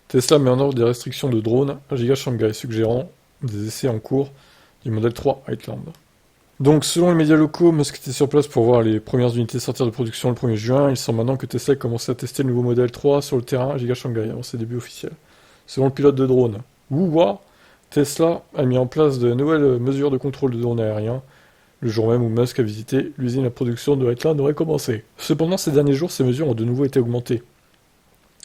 Tesla met en œuvre des restrictions de drones à Giga Shanghai, suggérant des essais en cours du modèle 3 Heartland. Donc, selon les médias locaux, Musk était sur place pour voir les premières unités sortir de production le 1er juin. Il semble maintenant que Tesla ait commencé à tester le nouveau modèle 3 sur le terrain à Giga Shanghai avant ses débuts officiels. Selon le pilote de drone Wu Hua, Tesla a mis en place de nouvelles mesures de contrôle de drones aériens le jour même où Musk a visité l'usine, la production de Heartland aurait commencé. Cependant, ces derniers jours, ces mesures ont de nouveau été augmentées.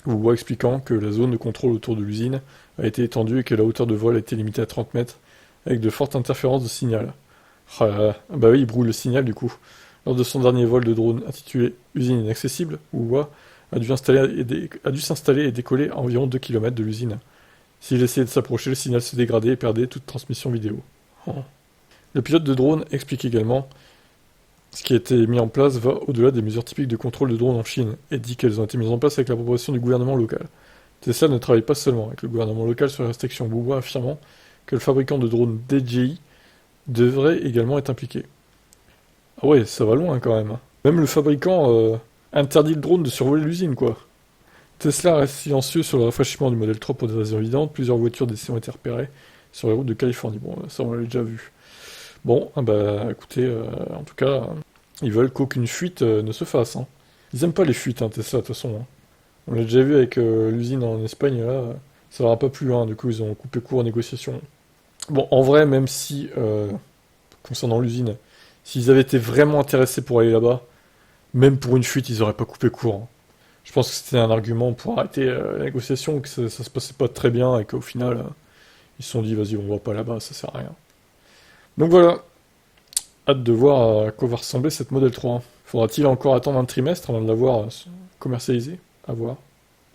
Wu Hua expliquant que la zone de contrôle autour de l'usine a été étendue et que la hauteur de vol a été limitée à 30 mètres, avec de fortes interférences de signal. Ah là là, bah oui, il brouille le signal du coup. Lors de son dernier vol de drone intitulé Usine inaccessible, Wu Hua a dû s'installer et décoller à environ 2 km de l'usine. S'il essayait de s'approcher, le signal se dégradait et perdait toute transmission vidéo. Oh. Le pilote de drone explique également ce qui a été mis en place va au-delà des mesures typiques de contrôle de drone en Chine et dit qu'elles ont été mises en place avec l'approbation du gouvernement local. Tesla ne travaille pas seulement avec le gouvernement local sur les restrictions, Wu Hua affirmant que le fabricant de drones DJI devrait également être impliqué. Ah ouais, ça va loin quand même. Même le fabricant interdit le drone de survoler l'usine, quoi. Tesla reste silencieux sur le rafraîchissement du modèle 3 pour des raisons évidentes. Plusieurs voitures d'essai ont été repérées sur les routes de Californie. Bon, ça on l'a déjà vu. Bon, ah bah écoutez, en tout cas, ils veulent qu'aucune fuite ne se fasse. Hein. Ils aiment pas les fuites, hein, Tesla, de toute façon. Hein. On l'a déjà vu avec l'usine en Espagne, là, ça leur a pas plu, hein, du coup ils ont coupé court aux négociations. Bon, en vrai, même si, concernant l'usine, s'ils avaient été vraiment intéressés pour aller là-bas, même pour une fuite, ils auraient pas coupé court. Hein. Je pense que c'était un argument pour arrêter la négociation, que ça se passait pas très bien et qu'au final, ils se sont dit, vas-y, on va pas là-bas, ça sert à rien. Donc voilà, hâte de voir à quoi va ressembler cette Model 3. Faudra-t-il encore attendre un trimestre avant de l'avoir commercialisée? À voir.